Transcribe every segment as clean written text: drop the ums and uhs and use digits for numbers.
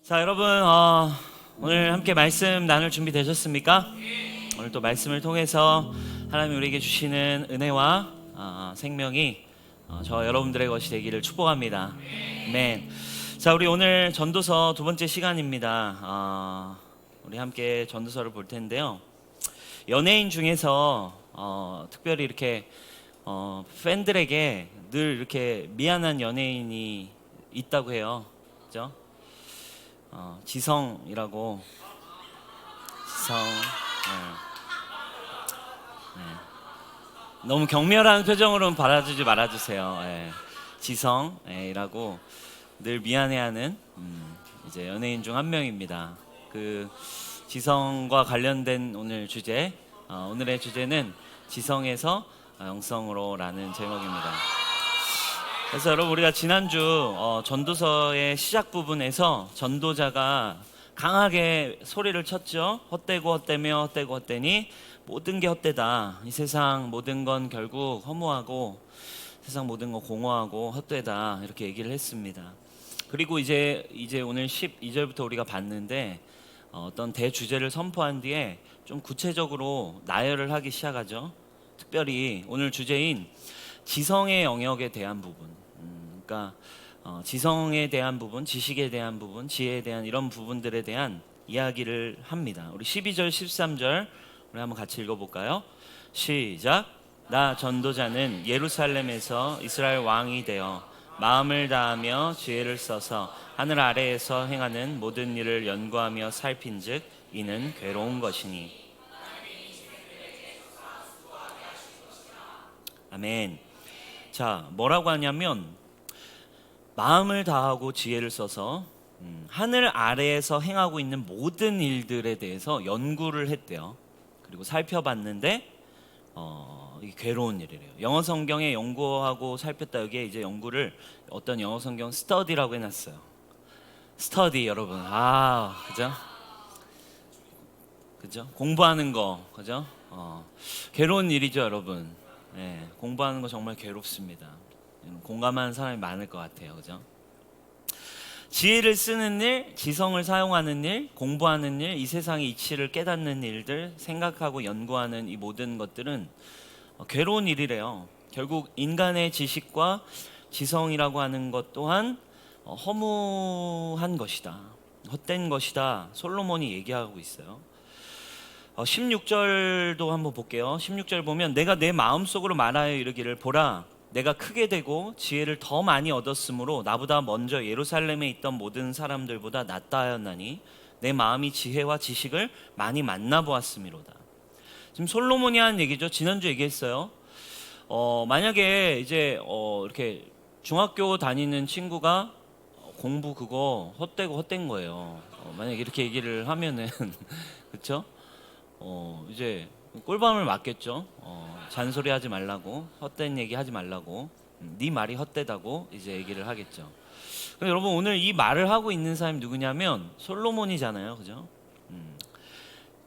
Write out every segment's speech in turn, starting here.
자, 여러분, 오늘 함께 말씀 나눌 준비 되셨습니까? 오늘 또 말씀을 통해서 하나님이 우리에게 주시는 은혜와 생명이 저 여러분들의 것이 되기를 축복합니다. 아멘. 자, 우리 오늘 전도서 두 번째 시간입니다. 우리 함께 전도서를 볼 텐데요. 연예인 중에서 특별히 이렇게 팬들에게 늘 이렇게 미안한 연예인이 있다고 해요. 그죠? 지성이라고. 지성. 네. 너무 경멸한 표정으로는 바라주지 말아주세요. 네. 지성이라고 늘 미안해하는 이제 연예인 중 한 명입니다. 그 지성과 관련된 오늘 주제, 오늘의 주제는 지성에서 영성으로라는 제목입니다. 그래서 여러분, 우리가 지난주 전도서의 시작 부분에서 전도자가 강하게 소리를 쳤죠. 헛되고 헛되며 헛되고 헛되니 모든 게 헛되다. 이 세상 모든 건 결국 허무하고 세상 모든 건 공허하고 헛되다. 이렇게 얘기를 했습니다. 그리고 이제 오늘 12절부터 우리가 봤는데 어떤 대주제를 선포한 뒤에 좀 구체적으로 나열을 하기 시작하죠. 특별히 오늘 주제인 지성의 영역에 대한 부분, 그러니까 지성에 대한 부분, 지식에 대한 부분, 지혜에 대한 이런 부분들에 대한 이야기를 합니다. 우리 12절, 13절 우리 한번 같이 읽어볼까요? 시작. 나 전도자는 예루살렘에서 이스라엘 왕이 되어 마음을 다하며 지혜를 써서 하늘 아래에서 행하는 모든 일을 연구하며 살핀즉 이는 괴로운 것이니. 아멘. 자, 뭐라고 하냐면 마음을 다하고 지혜를 써서 하늘 아래에서 행하고 있는 모든 일들에 대해서 연구를 했대요. 그리고 살펴봤는데 이게 괴로운 일이래요. 영어 성경에 연구하고 살폈다. 여기에 이제 연구를 어떤 영어 성경 스터디라고 해놨어요. 스터디, 여러분. 그죠? 공부하는 거, 그죠? 괴로운 일이죠, 여러분. 네, 공부하는 거 정말 괴롭습니다. 공감하는 사람이 많을 것 같아요. 그죠? 지혜를 쓰는 일, 지성을 사용하는 일, 공부하는 일, 이 세상의 이치를 깨닫는 일들, 생각하고 연구하는 이 모든 것들은 괴로운 일이래요. 결국 인간의 지식과 지성이라고 하는 것 또한 허무한 것이다, 헛된 것이다. 솔로몬이 얘기하고 있어요. 16절도 한번 볼게요. 16절 보면 내가 내 마음속으로 말하여 이르기를 보라, 내가 크게 되고 지혜를 더 많이 얻었으므로 나보다 먼저 예루살렘에 있던 모든 사람들보다 낫다 하였나니 내 마음이 지혜와 지식을 많이 만나보았음이로다. 지금 솔로몬이 한 얘기죠. 지난주 얘기했어요. 만약에 이제 이렇게 중학교 다니는 친구가 공부 그거 헛되고 헛된 거예요. 만약에 이렇게 얘기를 하면은 그렇죠? 이제 꿀밤을 맞겠죠. 잔소리 하지 말라고, 헛된 얘기 하지 말라고, 네 말이 헛되다고 이제 얘기를 하겠죠. 근데 여러분, 오늘 이 말을 하고 있는 사람이 누구냐면 솔로몬이잖아요. 그죠?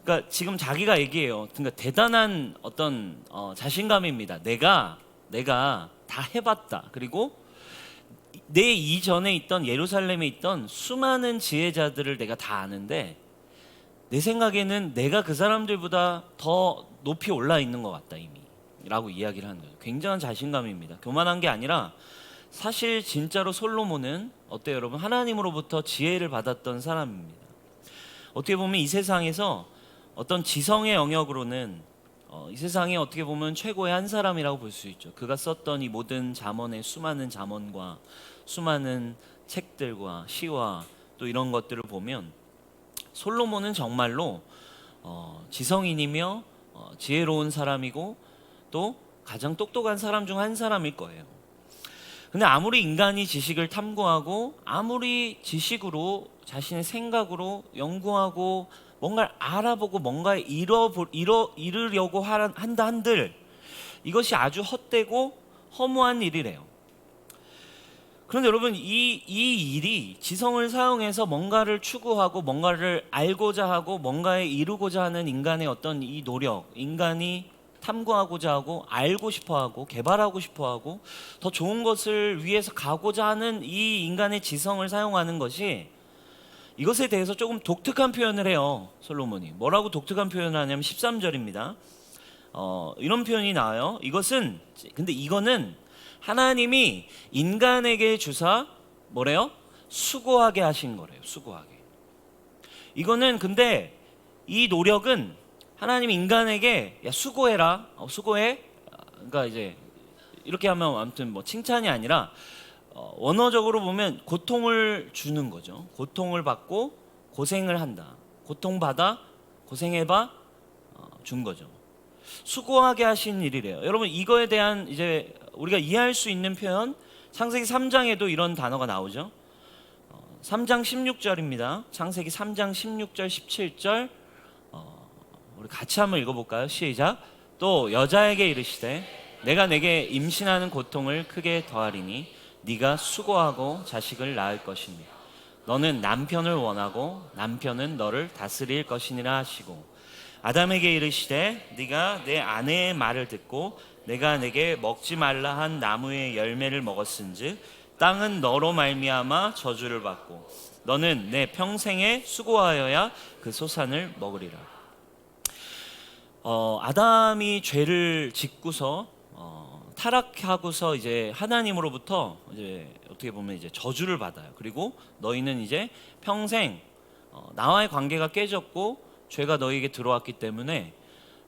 그러니까 지금 자기가 얘기해요. 그러니까 대단한 어떤 자신감입니다. 내가 다 해봤다. 그리고 내 이전에 있던 예루살렘에 있던 수많은 지혜자들을 내가 다 아는데 내 생각에는 내가 그 사람들보다 더 높이 올라 있는 것 같다 이미 라고 이야기를 하는 거예요. 굉장한 자신감입니다. 교만한 게 아니라 사실 진짜로 솔로몬은 어때요, 여러분? 하나님으로부터 지혜를 받았던 사람입니다. 어떻게 보면 이 세상에서 어떤 지성의 영역으로는 이 세상에 어떻게 보면 최고의 한 사람이라고 볼 수 있죠. 그가 썼던 이 모든 잠언의 수많은 잠언과 수많은 책들과 시와 또 이런 것들을 보면 솔로몬은 정말로 지성인이며 지혜로운 사람이고 또 가장 똑똑한 사람 중 한 사람일 거예요. 근데 아무리 인간이 지식을 탐구하고 아무리 지식으로 자신의 생각으로 연구하고 뭔가를 알아보고 뭔가를 이루려고 한다 한들 이것이 아주 헛되고 허무한 일이래요. 그런데 여러분, 이 일이 지성을 사용해서 뭔가를 추구하고 뭔가를 알고자 하고 뭔가에 이루고자 하는 인간의 어떤 이 노력, 인간이 탐구하고자 하고 알고 싶어하고 개발하고 싶어하고 더 좋은 것을 위해서 가고자 하는 이 인간의 지성을 사용하는 것이 이것에 대해서 조금 독특한 표현을 해요. 솔로몬이 뭐라고 독특한 표현을 하냐면 13절입니다. 이런 표현이 나와요. 근데 이거는 하나님이 인간에게 주사 뭐래요? 수고하게 하신 거래요. 수고하게. 이거는 근데 이 노력은 하나님 인간에게 야 수고해라. 수고해. 그러니까 이제 이렇게 하면 아무튼 뭐 칭찬이 아니라 원어적으로 보면 고통을 주는 거죠. 고통을 받고 고생을 한다. 고통받아 고생해봐 준 거죠. 수고하게 하신 일이래요. 여러분 이거에 대한 이제 우리가 이해할 수 있는 표현 창세기 3장에도 이런 단어가 나오죠. 3장 16절입니다. 창세기 3장 16절 17절 우리 같이 한번 읽어볼까요? 시작. 또 여자에게 이르시되 내가 내게 임신하는 고통을 크게 더하리니 네가 수고하고 자식을 낳을 것이니 너는 남편을 원하고 남편은 너를 다스릴 것이니라 하시고 아담에게 이르시되 네가 내 아내의 말을 듣고 내가 내게 먹지 말라 한 나무의 열매를 먹었은즉 땅은 너로 말미암아 저주를 받고 너는 내 평생에 수고하여야 그 소산을 먹으리라. 아담이 죄를 짓고서 타락하고서 이제 하나님으로부터 이제 어떻게 보면 이제 저주를 받아요. 그리고 너희는 이제 평생 나와의 관계가 깨졌고 죄가 너희에게 들어왔기 때문에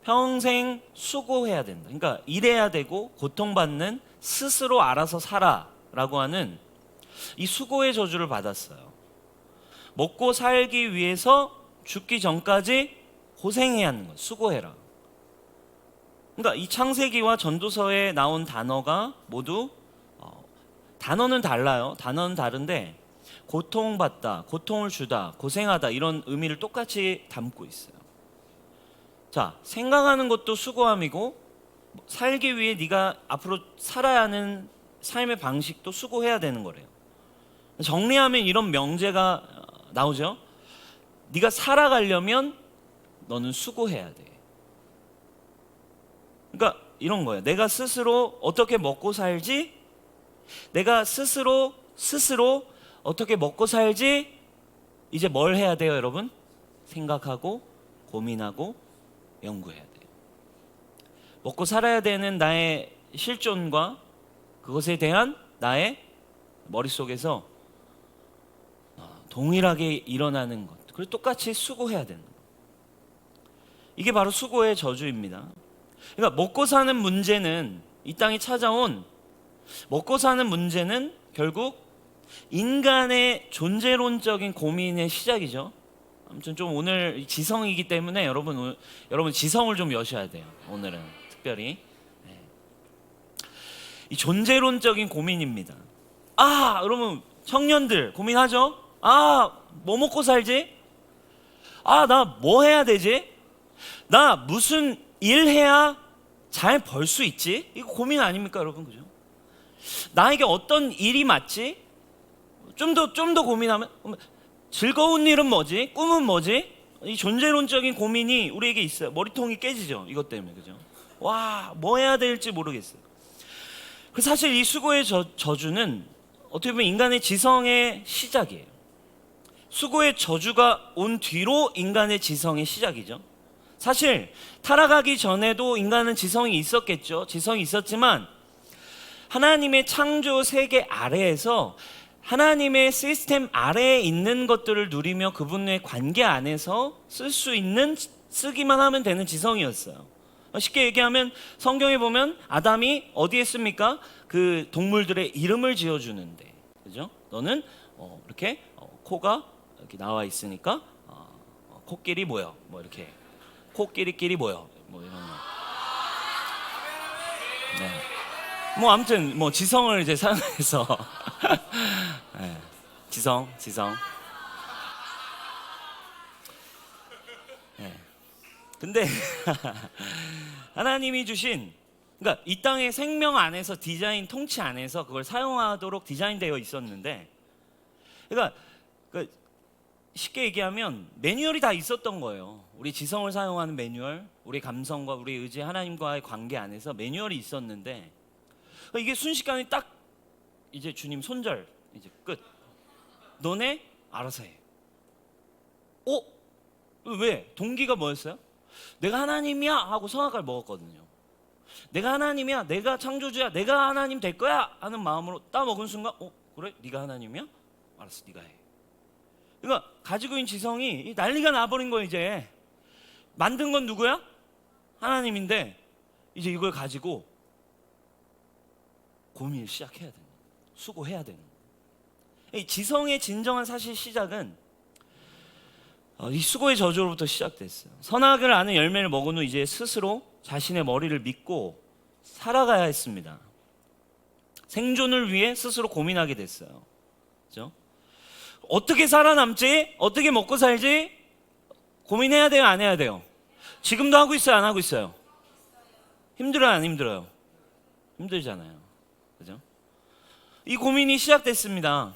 평생 수고해야 된다. 그러니까 일해야 되고 고통받는 스스로 알아서 살아라고 하는 이 수고의 저주를 받았어요. 먹고 살기 위해서 죽기 전까지 고생해야 하는 거예요. 수고해라. 그러니까 이 창세기와 전도서에 나온 단어가 모두 단어는 달라요. 단어는 다른데 고통받다, 고통을 주다, 고생하다 이런 의미를 똑같이 담고 있어요. 자, 생각하는 것도 수고함이고 살기 위해 네가 앞으로 살아야 하는 삶의 방식도 수고해야 되는 거래요. 정리하면 이런 명제가 나오죠. 네가 살아가려면 너는 수고해야 돼. 그러니까 이런 거예요. 내가 스스로 어떻게 먹고 살지? 내가 스스로 어떻게 먹고 살지? 이제 뭘 해야 돼요, 여러분? 생각하고 고민하고 연구해야 돼요. 먹고 살아야 되는 나의 실존과 그것에 대한 나의 머릿속에서 동일하게 일어나는 것, 그리고 똑같이 수고해야 되는 것. 이게 바로 수고의 저주입니다. 그러니까 먹고 사는 문제는 이 땅에 찾아온 먹고 사는 문제는 결국 인간의 존재론적인 고민의 시작이죠. 아무튼 좀 오늘 지성이기 때문에 여러분 지성을 좀 여셔야 돼요. 오늘은 특별히 이 존재론적인 고민입니다. 여러분 청년들 고민하죠? 뭐 먹고 살지? 나 뭐 해야 되지? 나 무슨 일 해야 잘 벌 수 있지? 이거 고민 아닙니까, 여러분? 그죠? 나에게 어떤 일이 맞지? 좀 더 고민하면 즐거운 일은 뭐지? 꿈은 뭐지? 이 존재론적인 고민이 우리에게 있어요. 머리통이 깨지죠, 이것 때문에. 그죠? 뭐 해야 될지 모르겠어요. 사실 이 수고의 저주는 어떻게 보면 인간의 지성의 시작이에요. 수고의 저주가 온 뒤로 인간의 지성의 시작이죠. 사실 타락하기 전에도 인간은 지성이 있었겠죠. 지성이 있었지만 하나님의 창조 세계 아래에서 하나님의 시스템 아래에 있는 것들을 누리며 그분의 관계 안에서 쓸 수 있는, 쓰기만 하면 되는 지성이었어요. 쉽게 얘기하면 성경에 보면 아담이 어디에 씁니까? 그 동물들의 이름을 지어주는데, 그죠? 너는 이렇게 코가 이렇게 나와 있으니까 코끼리 모여, 뭐 이렇게 코끼리끼리 모여, 뭐 이런 거. 네. 뭐 아무튼 뭐 지성을 이제 사용해서 네. 지성. 네. 근데 하나님이 주신, 그러니까 이 땅의 생명 안에서 디자인 통치 안에서 그걸 사용하도록 디자인되어 있었는데, 그러니까 쉽게 얘기하면 매뉴얼이 다 있었던 거예요. 우리 지성을 사용하는 매뉴얼, 우리 감성과 우리 의지, 하나님과의 관계 안에서 매뉴얼이 있었는데, 이게 순식간에 딱 이제 주님 손절, 이제 끝. 너네 알아서 해. 어? 왜? 동기가 뭐였어요? 내가 하나님이야 하고 성악을 먹었거든요. 내가 하나님이야, 내가 창조주야, 내가 하나님 될 거야 하는 마음으로 따 먹은 순간 그래? 네가 하나님이야? 알았어, 네가 해. 그러니까 가지고 있는 지성이 난리가 나버린 거예요. 이제 만든 건 누구야? 하나님인데 이제 이걸 가지고 고민을 시작해야 되는 거예요. 수고해야 되는 거예요. 이 지성의 진정한 사실 시작은 이 수고의 저주로부터 시작됐어요. 선악을 아는 열매를 먹은 후 이제 스스로 자신의 머리를 믿고 살아가야 했습니다. 생존을 위해 스스로 고민하게 됐어요. 그렇죠? 어떻게 살아남지? 어떻게 먹고 살지? 고민해야 돼요, 안 해야 돼요? 지금도 하고 있어요, 안 하고 있어요? 힘들어요, 안 힘들어요? 힘들잖아요. 그죠? 이 고민이 시작됐습니다.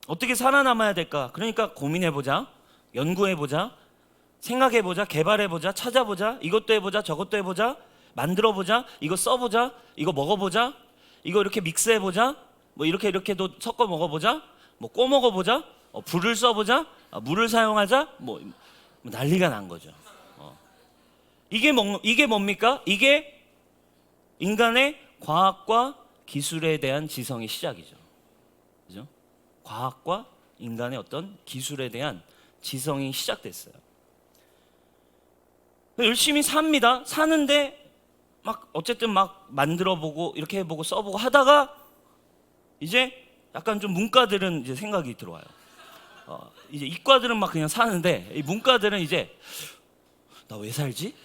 어떻게 살아남아야 될까? 그러니까 고민해보자, 연구해보자, 생각해보자, 개발해보자, 찾아보자, 이것도 해보자, 저것도 해보자, 만들어보자, 이거 써보자, 이거 먹어보자, 이거 이렇게 믹스해보자, 뭐 이렇게도 섞어 먹어보자, 뭐 꼬 먹어보자, 불을 써보자, 물을 사용하자, 뭐 난리가 난 거죠. 이게 뭡니까? 이게 인간의 과학과 기술에 대한 지성의 시작이죠. 그죠? 과학과 인간의 어떤 기술에 대한 지성이 시작됐어요. 열심히 삽니다. 사는데 막 어쨌든 막 만들어보고 이렇게 해보고 써보고 하다가 이제 약간 좀 문과들은 이제 생각이 들어와요. 이제 이과들은 막 그냥 사는데 이 문과들은 이제 나 왜 살지?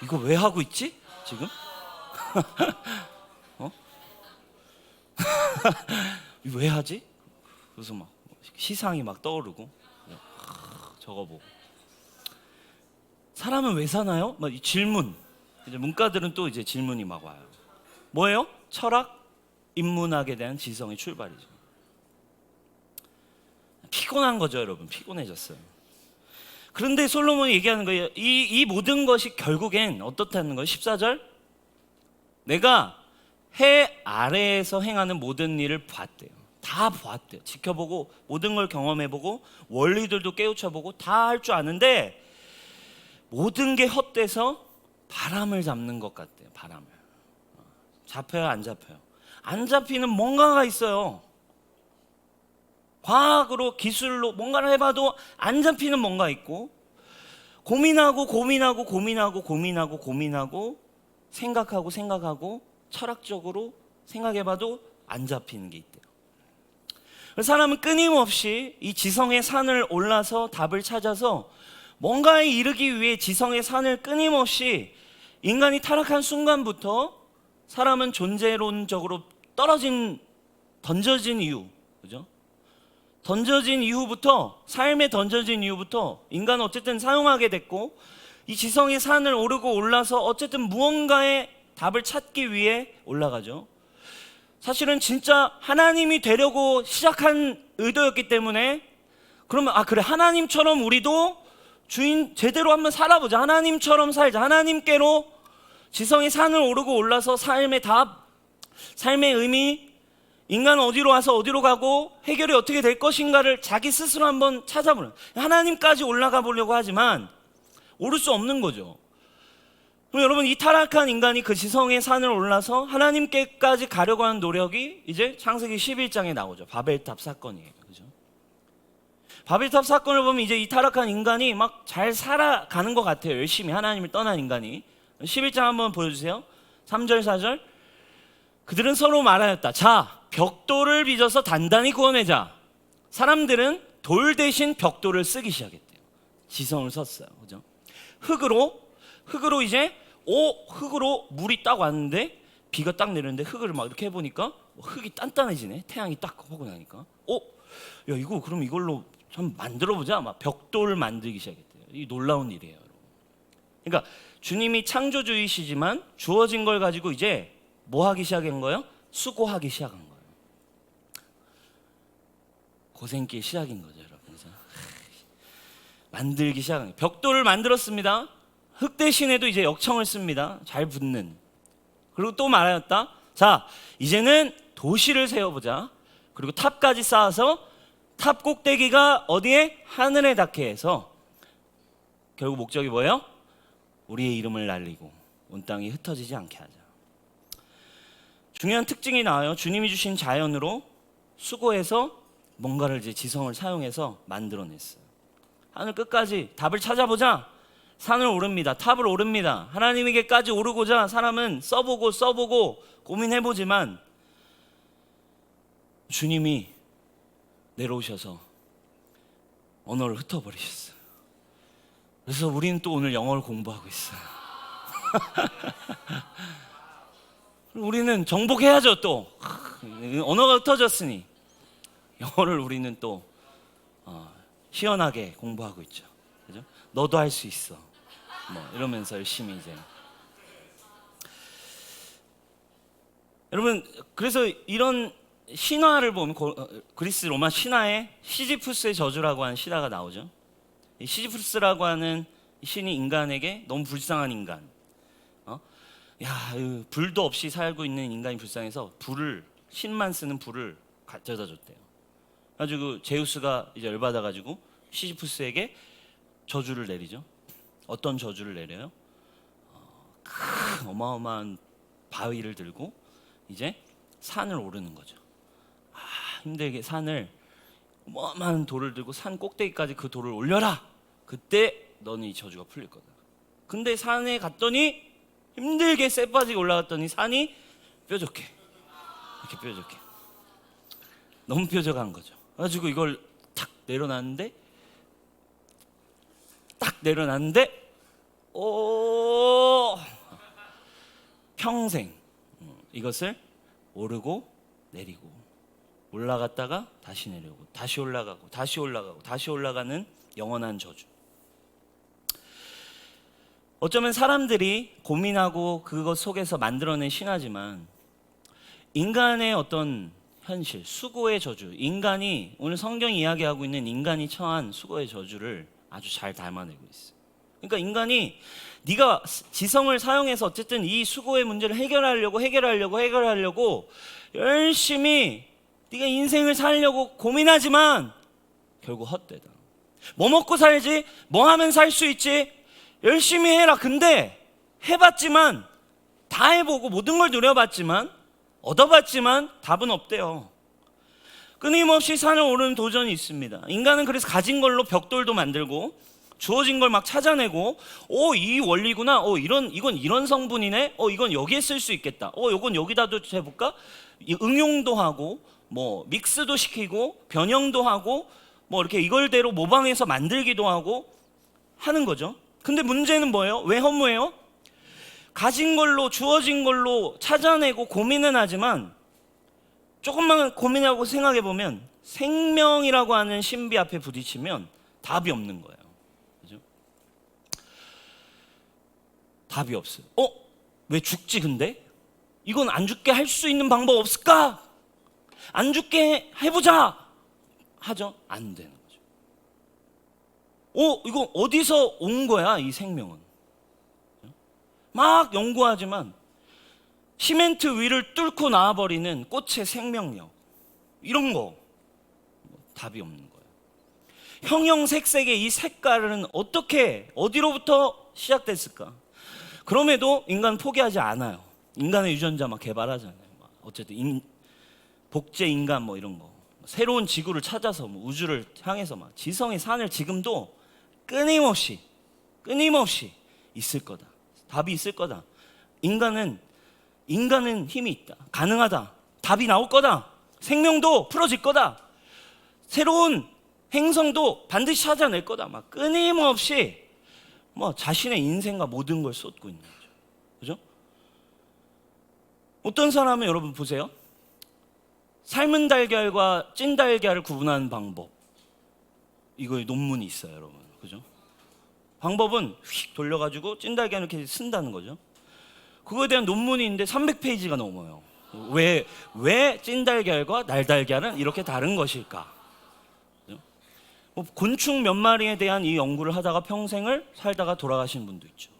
이거 왜 하고 있지? 지금? 이거 왜 하지? 그래서 막 시상이 막 떠오르고 적어보고 사람은 왜 사나요? 막 이 질문. 이제 문과들은 또 이제 질문이 막 와요. 뭐예요? 철학, 인문학에 대한 지성의 출발이죠. 피곤한 거죠, 여러분. 피곤해졌어요. 그런데 솔로몬이 얘기하는 거예요. 이 모든 것이 결국엔 어떻다는 거예요? 14절. 내가 해 아래에서 행하는 모든 일을 봤대요. 다 보았대요. 지켜보고 모든 걸 경험해보고 원리들도 깨우쳐보고 다 할 줄 아는데 모든 게 헛돼서 바람을 잡는 것 같대요. 바람을. 잡혀요, 안 잡혀요? 안 잡히는 뭔가가 있어요. 과학으로 기술로 뭔가를 해봐도 안 잡히는 뭔가 있고 고민하고 생각하고 철학적으로 생각해봐도 안 잡히는 게 있대요. 사람은 끊임없이 이 지성의 산을 올라서 답을 찾아서 뭔가에 이르기 위해 지성의 산을 끊임없이 인간이 타락한 순간부터 사람은 존재론적으로 던져진 이유, 그죠? 삶에 던져진 이후부터 인간은 어쨌든 사용하게 됐고 이 지성의 산을 오르고 올라서 어쨌든 무언가의 답을 찾기 위해 올라가죠. 사실은 진짜 하나님이 되려고 시작한 의도였기 때문에 그러면 그래, 하나님처럼 우리도 주인 제대로 한번 살아보자. 하나님처럼 살자. 하나님께로 지성의 산을 오르고 올라서 삶의 답, 삶의 의미, 인간은 어디로 와서 어디로 가고 해결이 어떻게 될 것인가를 자기 스스로 한번 찾아보는, 하나님까지 올라가 보려고 하지만 오를 수 없는 거죠. 그럼 여러분, 이 타락한 인간이 그 지성의 산을 올라서 하나님께까지 가려고 하는 노력이 이제 창세기 11장에 나오죠. 바벨탑 사건이에요. 그죠? 바벨탑 사건을 보면 이제 이 타락한 인간이 막 잘 살아가는 것 같아요. 열심히 하나님을 떠난 인간이. 11장 한번 보여주세요. 3절 4절. 그들은 서로 말하였다. 자, 벽돌을 빚어서 단단히 구워내자. 사람들은 돌 대신 벽돌을 쓰기 시작했대요. 지성을 썼어요. 그죠? 흙으로 이제 흙으로 물이 딱 왔는데 비가 딱 내렸는데 흙을 막 이렇게 해보니까 흙이 단단해지네. 태양이 딱 오고 나니까 야, 이거 그럼 이걸로 좀 만들어보자. 막 벽돌 만들기 시작했대요. 이 놀라운 일이에요, 여러분. 그러니까 주님이 창조주이시지만 주어진 걸 가지고 이제 뭐 하기 시작한 거예요? 수고하기 시작한 거예요. 고생길 시작인 거죠, 여러분. 그래서 만들기 시작한 거예요. 벽돌을 만들었습니다. 흙 대신에도 이제 역청을 씁니다. 잘 붙는. 그리고 또 말하였다. 자, 이제는 도시를 세워보자. 그리고 탑까지 쌓아서 탑 꼭대기가 어디에? 하늘에 닿게 해서 결국 목적이 뭐예요? 우리의 이름을 날리고 온 땅이 흩어지지 않게 하자. 중요한 특징이 나와요. 주님이 주신 자연으로 수고해서 뭔가를 이제 지성을 사용해서 만들어냈어요. 하늘 끝까지 답을 찾아보자. 산을 오릅니다. 탑을 오릅니다. 하나님에게까지 오르고자 사람은 써보고 고민해보지만 주님이 내려오셔서 언어를 흩어버리셨어요. 그래서 우리는 또 오늘 영어를 공부하고 있어요. 우리는 정복해야죠. 또 언어가 흩어졌으니 영어를 우리는 또 시원하게 공부하고 있죠. 그죠? 너도 할 수 있어. 뭐 이러면서 열심히 이제. 여러분, 그래서 이런 신화를 보면 그리스 로마 신화에 시지푸스의 저주라고 하는 신화가 나오죠. 이 시지푸스라고 하는 신이 인간에게 너무 불쌍한 인간. 불도 없이 살고 있는 인간이 불쌍해서 신만 쓰는 불을 가져다 줬대요. 그래가지고 제우스가 이제 열받아가지고 시지푸스에게 저주를 내리죠. 어떤 저주를 내려요? 큰 어마어마한 바위를 들고 이제 산을 오르는 거죠. 힘들게 산을 어마어마한 돌을 들고 산 꼭대기까지 그 돌을 올려라. 그때 너는 이 저주가 풀릴 거다. 근데 산에 갔더니 힘들게 쎄 빠지게 올라갔더니 산이 뾰족해. 이렇게 뾰족해. 너무 뾰족한 거죠. 그래가지고 이걸 딱 내려놨는데 평생 이것을 오르고 내리고 올라갔다가 다시 내려오고 다시 올라가고 다시 올라가고 다시 올라가는 영원한 저주. 어쩌면 사람들이 고민하고 그것 속에서 만들어낸 신화지만 인간의 어떤 현실, 수고의 저주, 인간이 오늘 성경이 이야기하고 있는 인간이 처한 수고의 저주를 아주 잘 담아내고 있어요. 그러니까 인간이 네가 지성을 사용해서 어쨌든 이 수고의 문제를 해결하려고 열심히 네가 인생을 살려고 고민하지만 결국 헛되다. 뭐 먹고 살지? 뭐 하면 살 수 있지? 열심히 해라. 근데 해봤지만 다 해보고 모든 걸 누려봤지만 얻어봤지만 답은 없대요. 끊임없이 산을 오르는 도전이 있습니다. 인간은 그래서 가진 걸로 벽돌도 만들고 주어진 걸 막 찾아내고 이 원리구나. 이건 이런 성분이네. 이건 여기에 쓸 수 있겠다. 이건 여기다도 해볼까? 응용도 하고 뭐 믹스도 시키고 변형도 하고 뭐 이렇게 이걸대로 모방해서 만들기도 하고 하는 거죠. 근데 문제는 뭐예요? 왜 허무해요? 가진 걸로 주어진 걸로 찾아내고 고민은 하지만 조금만 고민하고 생각해 보면 생명이라고 하는 신비 앞에 부딪히면 답이 없는 거예요. 그죠? 답이 없어요. 왜 죽지 근데? 이건 안 죽게 할 수 있는 방법 없을까? 안 죽게 해보자 하죠. 안 되는 거죠. 이거 어디서 온 거야 이 생명은? 막 연구하지만 시멘트 위를 뚫고 나와버리는 꽃의 생명력 이런 거 답이 없는 거예요. 형형색색의 이 색깔은 어디로부터 시작됐을까? 그럼에도 인간은 포기하지 않아요. 인간의 유전자 막 개발하잖아요. 어쨌든 복제 인간 뭐 이런 거 새로운 지구를 찾아서 뭐 우주를 향해서 막 지성의 산을 지금도 끊임없이 있을 거다. 답이 있을 거다. 인간은 힘이 있다. 가능하다. 답이 나올 거다. 생명도 풀어질 거다. 새로운 행성도 반드시 찾아낼 거다. 막 끊임없이 뭐 자신의 인생과 모든 걸 쏟고 있는 거죠. 그죠? 어떤 사람은 여러분 보세요. 삶은 달걀과 찐 달걀을 구분하는 방법. 이거에 논문이 있어요, 여러분. 그죠? 방법은 휙 돌려가지고 찐 달걀을 이렇게 쓴다는 거죠. 그거에 대한 논문이 있는데 300페이지가 넘어요. 왜 찐달걀과 날달걀은 이렇게 다른 것일까? 곤충 몇 마리에 대한 이 연구를 하다가 평생을 살다가 돌아가신 분도 있죠.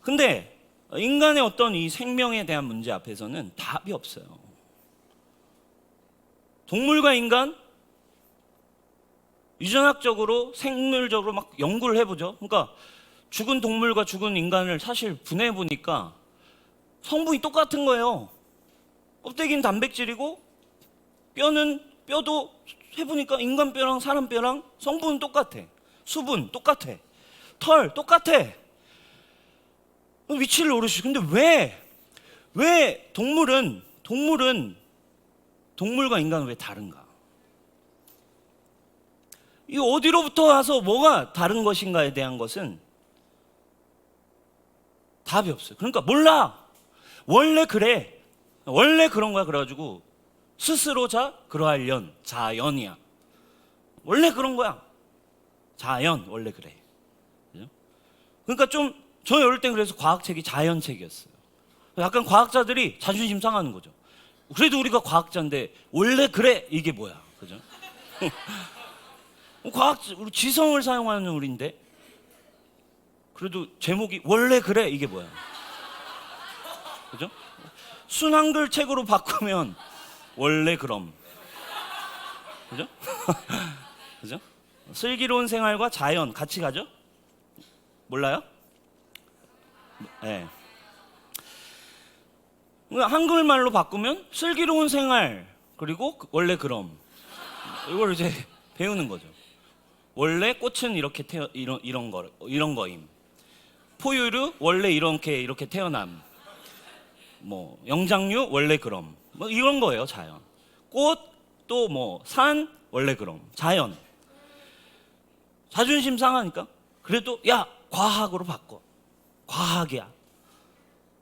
근데 인간의 어떤 이 생명에 대한 문제 앞에서는 답이 없어요. 동물과 인간 유전학적으로 생물적으로 막 연구를 해보죠. 그러니까 죽은 동물과 죽은 인간을 사실 분해해 보니까 성분이 똑같은 거예요. 껍데기는 단백질이고 뼈도 해보니까 인간 뼈랑 사람 뼈랑 성분은 똑같아. 수분 똑같아. 털 똑같아. 위치를 모르시죠. 근데 왜 동물과 인간은 왜 다른가? 이 어디로부터 와서 뭐가 다른 것인가에 대한 것은 답이 없어요. 그러니까 몰라. 원래 그래. 원래 그런 거야. 그래가지고 스스로 그러하련 자연이야. 원래 그런 거야. 자연 원래 그래. 그죠? 그러니까 저 어릴 땐 그래서 과학책이 자연책이었어요. 약간 과학자들이 자존심 상하는 거죠. 그래도 우리가 과학자인데 원래 그래 이게 뭐야, 그죠? 우리 지성을 사용하는 우리인데 그래도 제목이 원래 그래 이게 뭐야, 그죠? 순한글 책으로 바꾸면 원래 그럼, 그죠? 그죠? 슬기로운 생활과 자연 같이 가죠? 몰라요? 네. 한글말로 바꾸면 슬기로운 생활 그리고 원래 그럼 이걸 이제 배우는 거죠. 원래 꽃은 이렇게 이런 거임. 포유류 원래 이렇게 태어남. 뭐 영장류 원래 그럼. 뭐 이런 거예요, 자연. 꽃 또 뭐 산 원래 그럼. 자연. 자존심 상하니까 그래도 야 과학으로 바꿔. 과학이야.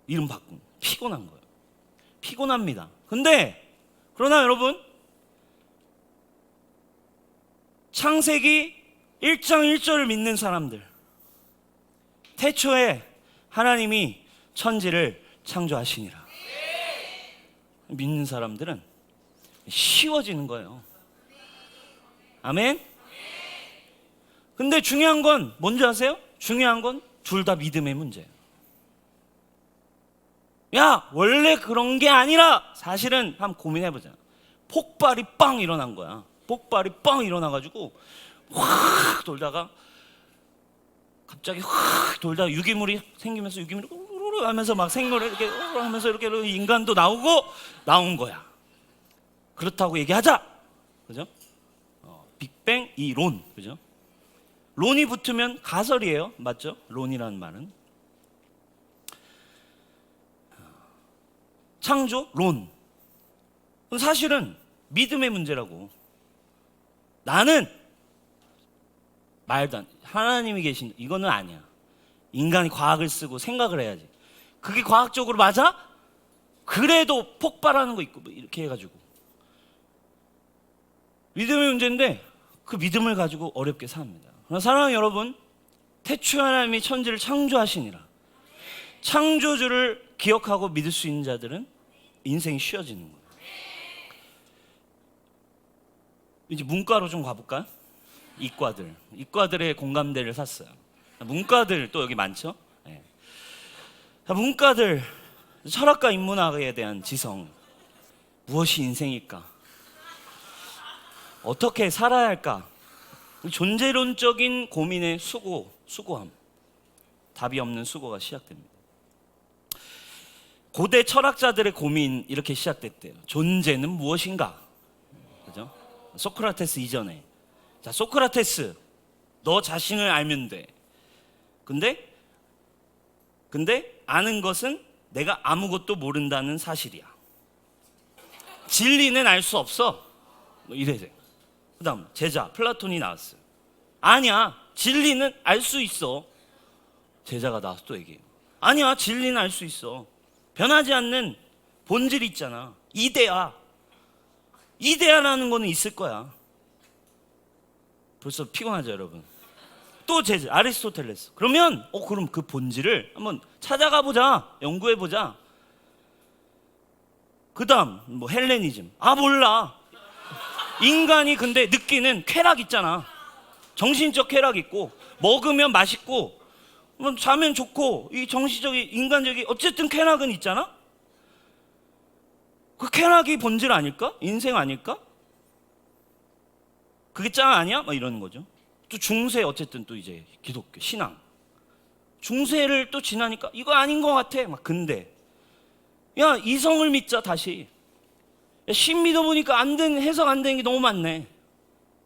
이름 바꾼. 피곤한 거예요. 피곤합니다. 그러나 여러분, 창세기 1장 1절을 믿는 사람들, 태초에 하나님이 천지를 창조하시니라 믿는 사람들은 쉬워지는 거예요. 아멘? 근데 중요한 건 뭔지 아세요? 중요한 건 둘 다 믿음의 문제예요. 야, 원래 그런 게 아니라 사실은 한번 고민해보자. 폭발이 빵 일어난 거야. 폭발이 빵 일어나가지고 확 돌다가 갑자기 확 돌다가 유기물이 생기면서 유기물이 우르르 하면서 막 생물을 이렇게 하면서 이렇게 인간도 나온 거야. 그렇다고 얘기하자. 그죠? 빅뱅 이론. 그죠? 론이 붙으면 가설이에요. 맞죠? 론이라는 말은. 창조, 론. 사실은 믿음의 문제라고. 나는 말도 안, 하나님이 계신, 이거는 아니야. 인간이 과학을 쓰고 생각을 해야지. 그게 과학적으로 맞아? 그래도 폭발하는 거 있고, 뭐 이렇게 해가지고. 믿음의 문제인데, 그 믿음을 가지고 어렵게 삽니다. 그러나 사랑하는 여러분, 태초에 하나님이 천지를 창조하시니라. 창조주를 기억하고 믿을 수 있는 자들은 인생이 쉬워지는 거예요. 이제 문과로 좀 가볼까요? 이과들의 공감대를 샀어요. 문과들 또 여기 많죠? 네. 문과들, 철학과 인문학에 대한 지성. 무엇이 인생일까? 어떻게 살아야 할까? 존재론적인 고민의 수고함. 답이 없는 수고가 시작됩니다. 고대 철학자들의 고민 이렇게 시작됐대요. 존재는 무엇인가? 그죠? 소크라테스 이전에. 자, 소크라테스, 너 자신을 알면 돼. 근데 아는 것은 내가 아무것도 모른다는 사실이야. 진리는 알 수 없어. 뭐 이래요. 그다음 제자 플라톤이 나왔어요. 아니야, 진리는 알 수 있어. 제자가 나와서 또 얘기해요. 아니야, 진리는 알 수 있어. 변하지 않는 본질이 있잖아. 이데아라는 거는 있을 거야. 벌써 피곤하죠, 여러분. 또 제자 아리스토텔레스. 그럼 그 본질을 한번 찾아가 보자. 연구해 보자. 그다음 뭐 헬레니즘. 몰라. 인간이 근데 느끼는 쾌락 있잖아. 정신적 쾌락 있고, 먹으면 맛있고, 자면 좋고, 이 정신적인 인간적인 어쨌든 쾌락은 있잖아. 그 쾌락이 본질 아닐까? 인생 아닐까? 그게 짱 아니야? 막 이러는 거죠. 또 중세, 어쨌든 또 이제 기독교 신앙 중세를 또 지나니까 이거 아닌 것 같아. 막 근데 야 이성을 믿자 다시. 야, 신 믿어보니까 안 된 해석 안 되는 게 너무 많네.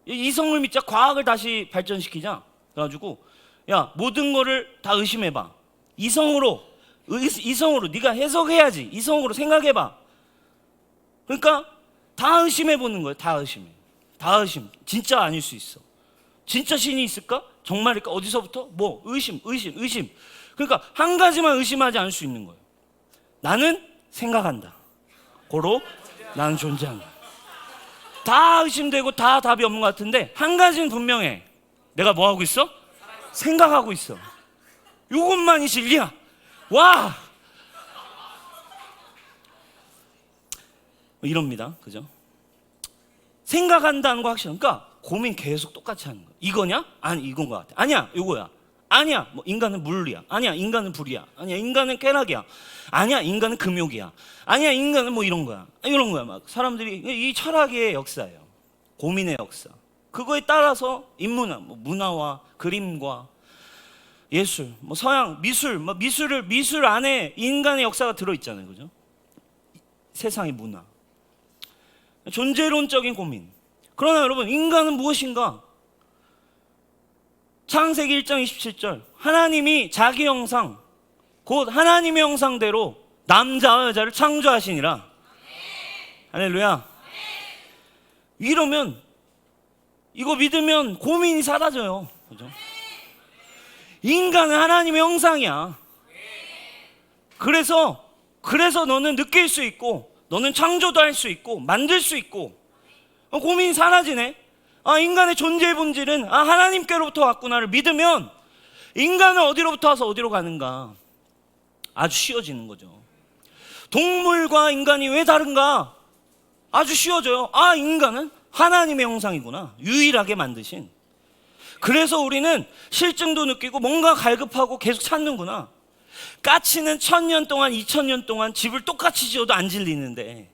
이성을 믿자. 과학을 다시 발전시키자. 그래가지고 야 모든 거를 다 의심해봐. 이성으로 네가 해석해야지. 이성으로 생각해봐. 그러니까 다 의심해보는 거예요. 다 의심. 진짜 아닐 수 있어. 진짜 신이 있을까? 정말일까? 어디서부터? 뭐 의심. 그러니까 한 가지만 의심하지 않을 수 있는 거예요. 나는 생각한다. 고로 나는 존재한다. 다 의심되고 다 답이 없는 것 같은데 한 가지는 분명해. 내가 뭐 하고 있어? 생각하고 있어. 이것만이 진리야. 와! 이럽니다. 그죠? 생각한다는 거 확실해. 그러니까 고민 계속 똑같이 하는 거야. 이거냐? 아니 이건 것 같아. 아니야 이거야. 아니야 뭐 인간은 물리야. 아니야 인간은 불이야. 아니야 인간은 쾌락이야. 아니야 인간은 금욕이야. 아니야 인간은 뭐 이런 거야. 이런 거야. 막 사람들이 이 철학의 역사예요. 고민의 역사. 그거에 따라서 인문학, 뭐 문화와 그림과 예술, 뭐 서양 미술, 뭐 미술 안에 인간의 역사가 들어 있잖아요. 그죠? 세상의 문화. 존재론적인 고민. 그러나 여러분 인간은 무엇인가? 창세기 1장 27절 하나님이 자기 형상 곧 하나님의 형상대로 남자와 여자를 창조하시니라. 할렐루야. 이러면 이거 믿으면 고민이 사라져요. 그죠? 인간은 하나님의 형상이야. 그래서 너는 느낄 수 있고 너는 창조도 할 수 있고 만들 수 있고 고민이 사라지네. 아 인간의 존재의 본질은 하나님께로부터 왔구나를 믿으면 인간은 어디로부터 와서 어디로 가는가 아주 쉬워지는 거죠. 동물과 인간이 왜 다른가 아주 쉬워져요. 인간은 하나님의 형상이구나. 유일하게 만드신. 그래서 우리는 실증도 느끼고 뭔가 갈급하고 계속 찾는구나. 까치는 1000년 동안 2000년 동안 집을 똑같이 지어도 안 질리는데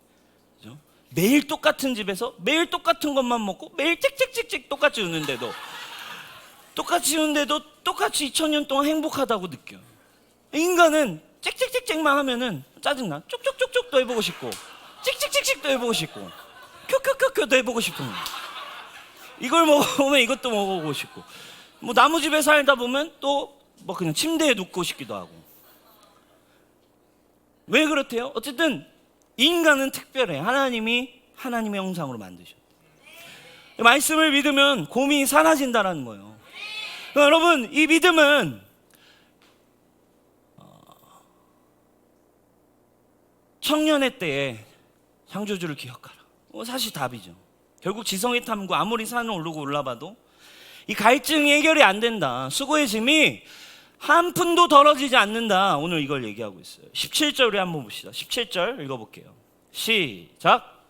그죠? 매일 똑같은 집에서 매일 똑같은 것만 먹고 매일 찍찍찍찍 똑같이 우는데도 똑같이 2000년 동안 행복하다고 느껴. 인간은 찍찍찍찍만 하면은 짜증나. 쪽쪽쪽쪽도 해보고 싶고 찍찍찍찍도 해보고 싶고 큐큐큐큐도 해보고 싶은 거야. 이걸 먹으면 이것도 먹어보고 싶고 뭐 나무집에 살다 보면 또 뭐 그냥 침대에 눕고 싶기도 하고. 왜 그렇대요? 어쨌든 인간은 특별해. 하나님의 형상으로 만드셔. 말씀을 믿으면 고민이 사라진다는 거예요. 그러니까 여러분 이 믿음은 청년의 때에 창조주를 기억하라. 사실 답이죠. 결국 지성의 탐구 아무리 산을 오르고 올라봐도 이 갈증이 해결이 안 된다. 수고의 짐이 한 푼도 덜어지지 않는다. 오늘 이걸 얘기하고 있어요. 17절 우리 한번 봅시다. 17절 읽어볼게요. 시작.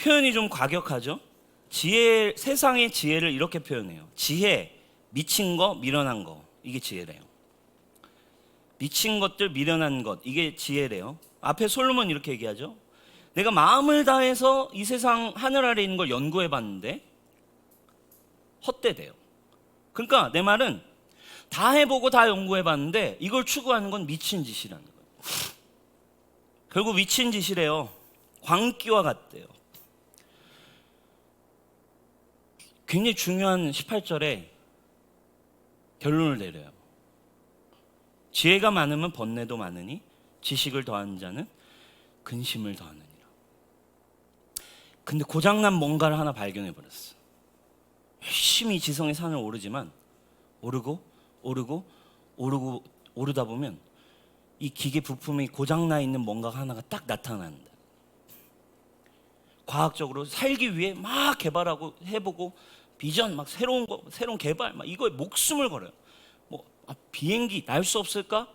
표현이 좀 과격하죠? 세상의 지혜를 이렇게 표현해요. 지혜, 미친 거, 미련한 거. 이게 지혜래요. 미친 것들, 미련한 것. 이게 지혜래요. 앞에 솔로몬 이렇게 얘기하죠. 내가 마음을 다해서 이 세상 하늘 아래 있는 걸 연구해 봤는데 헛되대요. 그러니까 내 말은 다 해보고 다 연구해 봤는데 이걸 추구하는 건 미친 짓이라는 거예요. 결국 미친 짓이래요. 광기와 같대요. 굉장히 중요한 18절에 결론을 내려요. 지혜가 많으면 번뇌도 많으니 지식을 더하는 자는 근심을 더하느니라. 근데 고장난 뭔가를 하나 발견해 버렸어. 열심히 지성의 산을 오르지만 오르다 보면 이 기계 부품이 고장나 있는 뭔가가 하나가 딱 나타난다. 과학적으로 살기 위해 막 개발하고 해보고 비전 막 새로운 개발 막 이거에 목숨을 걸어요. 비행기 날 수 없을까?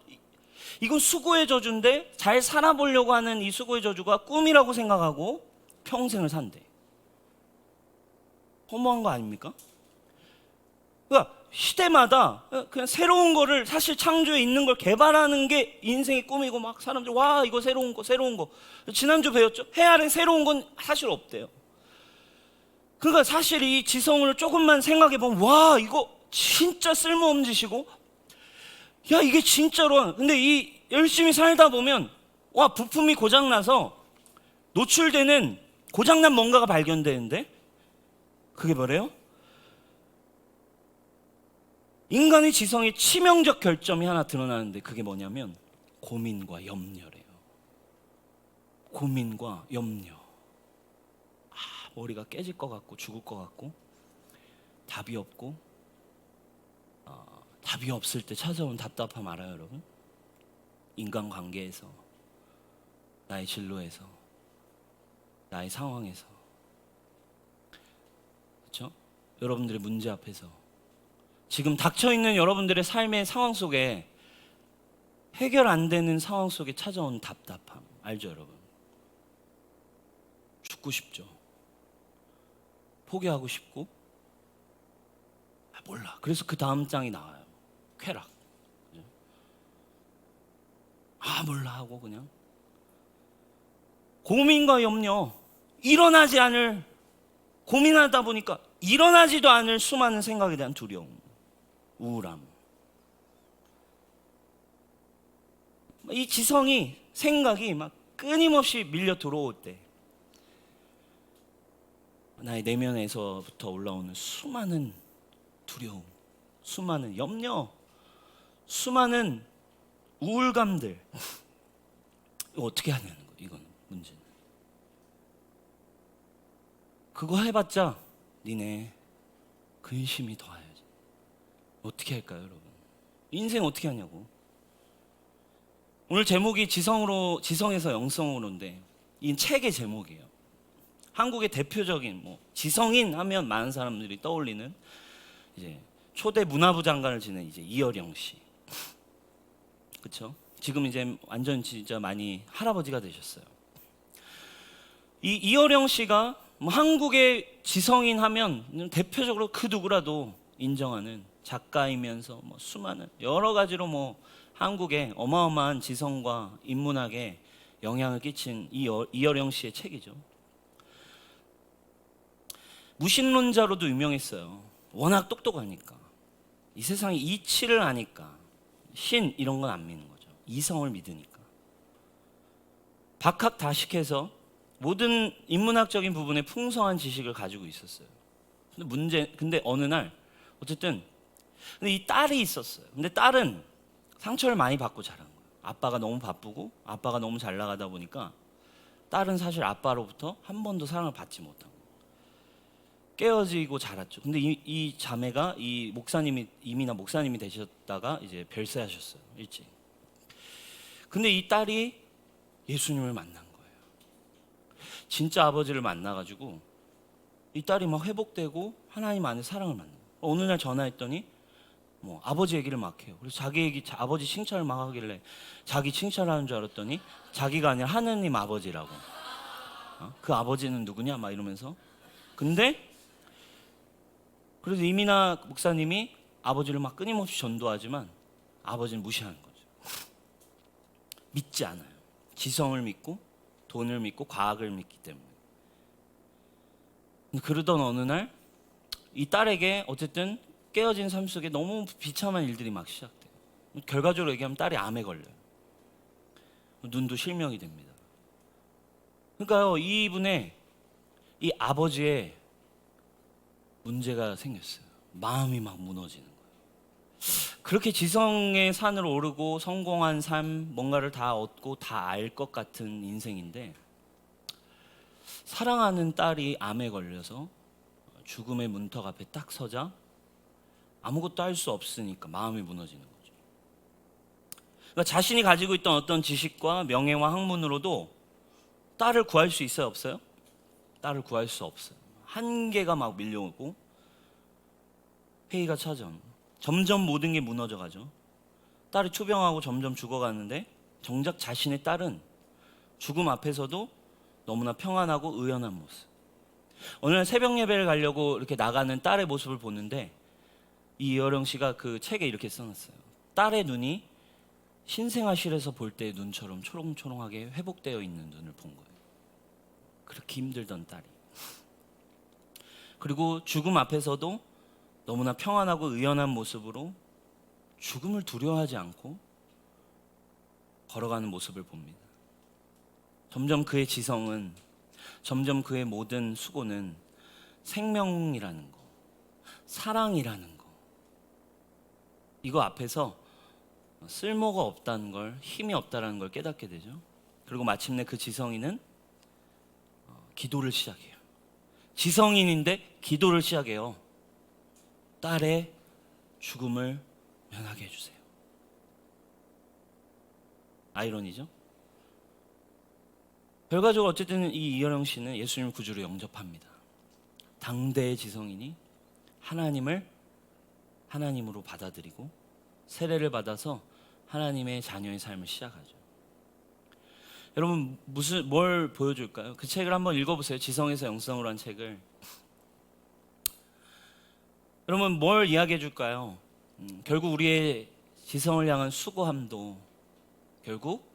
이건 수고의 저주인데 잘 살아보려고 하는 이 수고의 저주가 꿈이라고 생각하고 평생을 산대. 허무한 거 아닙니까? 그러니까 시대마다 그냥 새로운 거를, 사실 창조에 있는 걸 개발하는 게 인생의 꿈이고, 막 사람들 와 이거 새로운 거 지난주 배웠죠? 해 아래 새로운 건 사실 없대요. 그러니까 사실 이 지성을 조금만 생각해 보면, 와 이거 진짜 쓸모없는 짓이고, 야 이게 진짜로. 근데 이 열심히 살다 보면 와 부품이 고장나서 노출되는, 고장난 뭔가가 발견되는데, 그게 뭐래요? 인간의 지성의 치명적 결점이 하나 드러나는데, 그게 뭐냐면 고민과 염려래요. 고민과 염려. 머리가 깨질 것 같고 죽을 것 같고, 답이 없고, 답이 없을 때 찾아온 답답함 알아요 여러분? 인간관계에서, 나의 진로에서, 나의 상황에서, 그렇죠? 여러분들의 문제 앞에서, 지금 닥쳐있는 여러분들의 삶의 상황 속에, 해결 안 되는 상황 속에 찾아온 답답함 알죠 여러분? 죽고 싶죠. 포기하고 싶고, 몰라. 그래서 그 다음 장이 나와요. 쾌락. 몰라 하고 그냥 고민과 염려, 일어나지 않을, 고민하다 보니까 일어나지도 않을 수많은 생각에 대한 두려움, 우울함. 이 지성이, 생각이 막 끊임없이 밀려 들어올 때, 나의 내면에서부터 올라오는 수많은 두려움, 수많은 염려, 수많은 우울감들, 이거 어떻게 하냐는 거예요. 이건 문제는. 그거 해봤자 니네 근심이 더해야지. 어떻게 할까요 여러분? 인생 어떻게 하냐고. 오늘 제목이 지성에서 영성으로인데, 이 책의 제목이에요. 한국의 대표적인 지성인 하면 많은 사람들이 떠올리는 이제 초대 문화부 장관을 지낸 이제 이어령 씨, 그렇죠? 지금 이제 완전 진짜 많이 할아버지가 되셨어요. 이 이어령 씨가 한국의 지성인 하면 대표적으로 그 누구라도 인정하는 작가이면서 수많은 여러 가지로 한국의 어마어마한 지성과 인문학에 영향을 끼친 이어령 씨의 책이죠. 무신론자로도 유명했어요. 워낙 똑똑하니까. 이 세상에 이치를 아니까, 신 이런 건 안 믿는 거죠. 이성을 믿으니까. 박학다식해서 모든 인문학적인 부분에 풍성한 지식을 가지고 있었어요. 근데 어느 날 어쨌든, 근데 이 딸이 있었어요. 근데 딸은 상처를 많이 받고 자란 거예요. 아빠가 너무 바쁘고, 아빠가 너무 잘 나가다 보니까 딸은 사실 아빠로부터 한 번도 사랑을 받지 못한 거예요. 깨어지고 자랐죠. 근데 이 자매가 이민아 목사님이 되셨다가 이제 별세하셨어요. 일찍. 근데 이 딸이 예수님을 만난 거예요. 진짜 아버지를 만나가지고 이 딸이 막 회복되고 하나님 안에 사랑을 만나요. 어느 날 전화했더니 아버지 얘기를 막 해요. 그래서 아버지 칭찬을 막 하길래 자기 칭찬하는 줄 알았더니 자기가 아니라 하느님 아버지라고. 그 아버지는 누구냐 막 이러면서. 근데 그래서 이민아 목사님이 아버지를 막 끊임없이 전도하지만 아버지는 무시하는 거죠. 믿지 않아요. 지성을 믿고 돈을 믿고 과학을 믿기 때문에. 그러던 어느 날 이 딸에게 어쨌든 깨어진 삶 속에 너무 비참한 일들이 막 시작돼요. 결과적으로 얘기하면 딸이 암에 걸려요. 눈도 실명이 됩니다. 그러니까요, 이분의 이 아버지의 문제가 생겼어요. 마음이 막 무너지는 거예요. 그렇게 지성의 산을 오르고 성공한 삶, 뭔가를 다 얻고 다 알 것 같은 인생인데, 사랑하는 딸이 암에 걸려서 죽음의 문턱 앞에 딱 서자 아무것도 할 수 없으니까 마음이 무너지는 거죠. 그러니까 자신이 가지고 있던 어떤 지식과 명예와 학문으로도 딸을 구할 수 있어요, 없어요? 딸을 구할 수 없어요. 한계가 막 밀려오고 회의가 찾아오는, 점점 모든 게 무너져 가죠. 딸이 투병하고 점점 죽어가는데 정작 자신의 딸은 죽음 앞에서도 너무나 평안하고 의연한 모습. 어느 날 새벽 예배를 가려고 이렇게 나가는 딸의 모습을 보는데 이여령 씨가 그 책에 이렇게 써놨어요. 딸의 눈이 신생아실에서 볼 때의 눈처럼 초롱초롱하게 회복되어 있는 눈을 본 거예요. 그렇게 힘들던 딸이. 그리고 죽음 앞에서도 너무나 평안하고 의연한 모습으로 죽음을 두려워하지 않고 걸어가는 모습을 봅니다. 점점 그의 지성은, 점점 그의 모든 수고는 생명이라는 거, 사랑이라는 거, 이거 앞에서 쓸모가 없다는 걸, 힘이 없다는 걸 깨닫게 되죠. 그리고 마침내 그 지성인은 기도를 시작해요. 지성인인데 기도를 시작해요. 딸의 죽음을 면하게 해주세요. 아이러니죠? 결과적으로 어쨌든 이 이여령 씨는 예수님을 구주로 영접합니다. 당대의 지성인이 하나님을 하나님으로 받아들이고 세례를 받아서 하나님의 자녀의 삶을 시작하죠. 여러분 뭘 보여줄까요? 그 책을 한번 읽어보세요. 지성에서 영성으로 한 책을. 여러분 뭘 이야기해 줄까요? 결국 우리의 지성을 향한 수고함도 결국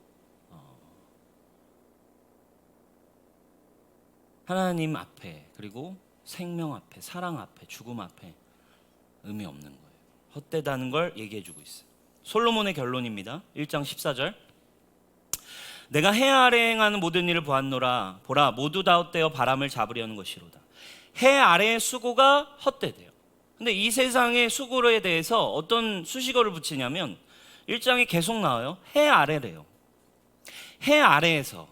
하나님 앞에, 그리고 생명 앞에, 사랑 앞에, 죽음 앞에 의미 없는 거예요. 헛되다는 걸 얘기해 주고 있어요. 솔로몬의 결론입니다. 1장 14절. 내가 해 아래 행하는 모든 일을 보았노라. 보라, 모두 다 헛되어 바람을 잡으려는 것이로다. 해 아래의 수고가 헛되대요. 근데 이 세상의 수고에 대해서 어떤 수식어를 붙이냐면 1장에 계속 나와요. 해 아래래요. 해 아래에서.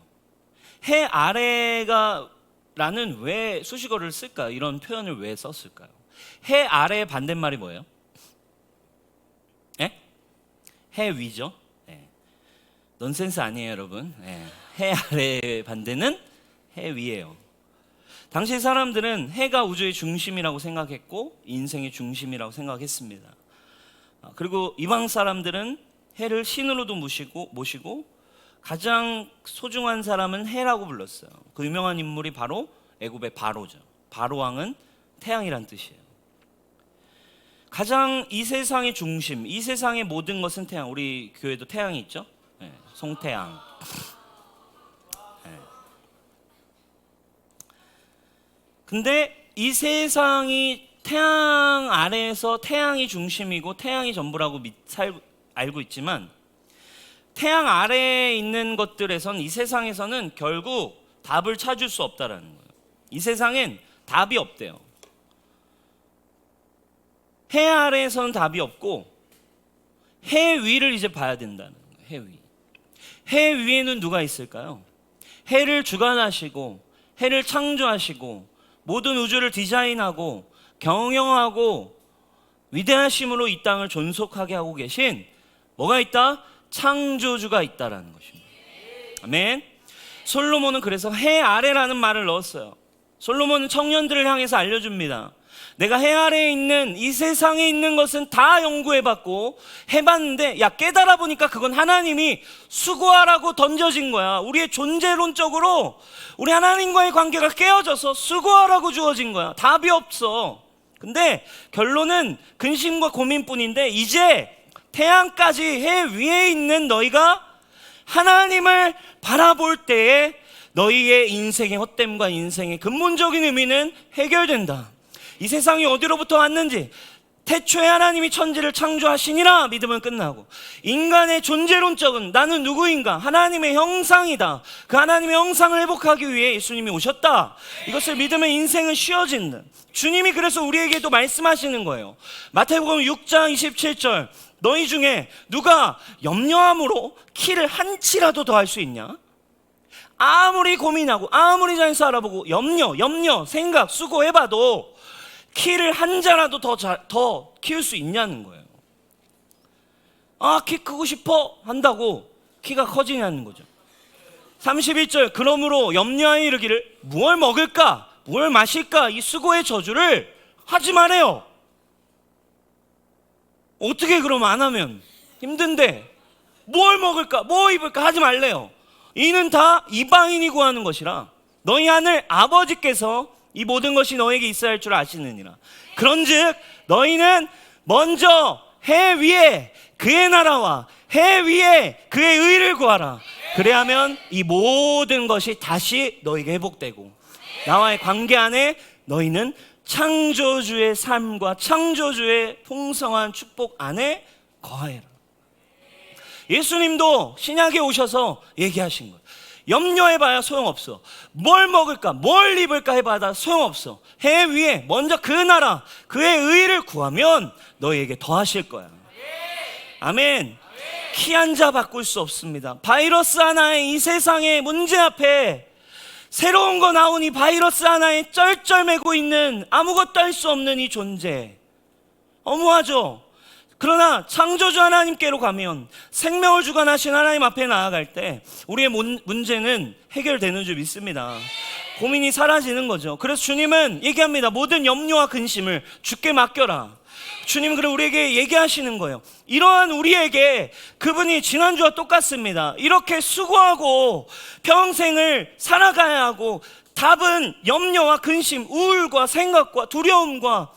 해 아래가 라는 왜 수식어를 쓸까요? 이런 표현을 왜 썼을까요? 해 아래의 반대말이 뭐예요? 예? 해 위죠. 예. 넌센스 아니에요, 여러분. 예. 해 아래의 반대는 해 위예요. 당시 사람들은 해가 우주의 중심이라고 생각했고 인생의 중심이라고 생각했습니다. 그리고 이방 사람들은 해를 신으로도 모시고 가장 소중한 사람은 해라고 불렀어요. 그 유명한 인물이 바로 애굽의 바로죠. 바로 왕은 태양이란 뜻이에요. 가장 이 세상의 중심, 이 세상의 모든 것은 태양. 우리 교회도 태양이 있죠? 네, 송태양. 네. 근데 이 세상이 태양 아래에서 태양이 중심이고 태양이 전부라고 알고 있지만 태양 아래에 있는 것들에선 이 세상에서는 결국 답을 찾을 수 없다라는 거예요. 이 세상엔 답이 없대요. 해 아래에서는 답이 없고 해 위를 이제 봐야 된다는 거예요. 해 위. 해 위에는 누가 있을까요? 해를 주관하시고 해를 창조하시고 모든 우주를 디자인하고 경영하고 위대하심으로 이 땅을 존속하게 하고 계신 뭐가 있다? 창조주가 있다라는 것입니다. 아멘. 솔로몬은 그래서 해 아래라는 말을 넣었어요. 솔로몬은 청년들을 향해서 알려줍니다. 내가 해 아래에 있는 이 세상에 있는 것은 다 연구해봤고 해봤는데 야 깨달아 보니까 그건 하나님이 수고하라고 던져진 거야. 우리의 존재론적으로 우리 하나님과의 관계가 깨어져서 수고하라고 주어진 거야. 답이 없어. 근데 결론은 근심과 고민뿐인데 이제 태양까지 해 위에 있는 너희가 하나님을 바라볼 때에 너희의 인생의 헛됨과 인생의 근본적인 의미는 해결된다. 이 세상이 어디로부터 왔는지 태초에 하나님이 천지를 창조하시니라 믿으면 끝나고 인간의 존재론적은 나는 누구인가? 하나님의 형상이다. 그 하나님의 형상을 회복하기 위해 예수님이 오셨다. 이것을 믿으면 인생은 쉬워진다. 주님이 그래서 우리에게도 말씀하시는 거예요. 마태복음 6장 27절 너희 중에 누가 염려함으로 키를 한 치라도 더 할 수 있냐? 아무리 고민하고 아무리 잘 살아보고 염려 생각 수고해봐도 키를 한 자라도 더 키울 수 있냐는 거예요. 아, 키 크고 싶어 한다고 키가 커지냐는 거죠. 31절 그러므로 염려하여 이르기를 무엇을 먹을까 무엇을 마실까 이 수고의 저주를 하지 말아요. 어떻게 그럼 안 하면 힘든데 뭘 먹을까 뭐 입을까 하지 말래요. 이는 다 이방인이 구하는 것이라 너희 하늘 아버지께서 이 모든 것이 너에게 있어야 할 줄 아시느니라. 그런즉 너희는 먼저 해 위에 그의 나라와 해 위에 그의 의를 구하라. 그래야면 이 모든 것이 다시 너에게 회복되고 나와의 관계 안에 너희는 창조주의 삶과 창조주의 풍성한 축복 안에 거하여라. 예수님도 신약에 오셔서 얘기하신 거예요. 염려해봐야 소용없어. 뭘 먹을까 뭘 입을까 해봐야 소용없어. 해 위에 먼저 그 나라 그의 의를 구하면 너희에게 더하실 거야. 아멘. 키 한 자 바꿀 수 없습니다. 바이러스 하나의 이 세상의 문제 앞에 새로운 거 나오니 바이러스 하나에 쩔쩔매고 있는 아무것도 할 수 없는 이 존재 허무하죠. 그러나 창조주 하나님께로 가면 생명을 주관하신 하나님 앞에 나아갈 때 우리의 문제는 해결되는 줄 믿습니다. 고민이 사라지는 거죠. 그래서 주님은 얘기합니다. 모든 염려와 근심을 주께 맡겨라. 주님은 그럼 우리에게 얘기하시는 거예요. 이러한 우리에게 그분이 지난주와 똑같습니다. 이렇게 수고하고 평생을 살아가야 하고 답은 염려와 근심, 우울과 생각과 두려움과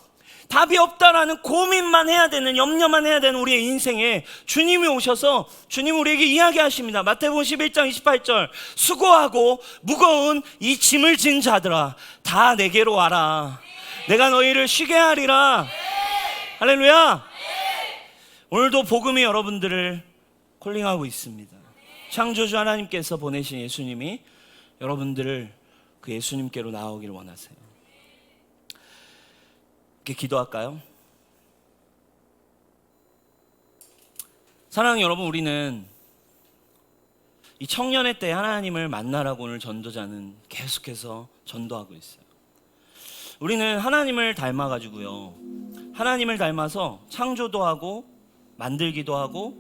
답이 없다라는 고민만 해야 되는, 염려만 해야 되는 우리의 인생에 주님이 오셔서 주님 우리에게 이야기하십니다. 마태복음 11장 28절 수고하고 무거운 이 짐을 진 자들아 다 내게로 와라. 내가 너희를 쉬게 하리라. 할렐루야. 오늘도 복음이 여러분들을 콜링하고 있습니다. 창조주 하나님께서 보내신 예수님이 여러분들을 그 예수님께로 나오기를 원하세요. 이렇게 기도할까요? 사랑하는 여러분, 우리는 이 청년의 때 하나님을 만나라고 오늘 전도자는 계속해서 전도하고 있어요. 우리는 하나님을 닮아가지고요, 하나님을 닮아서 창조도 하고 만들기도 하고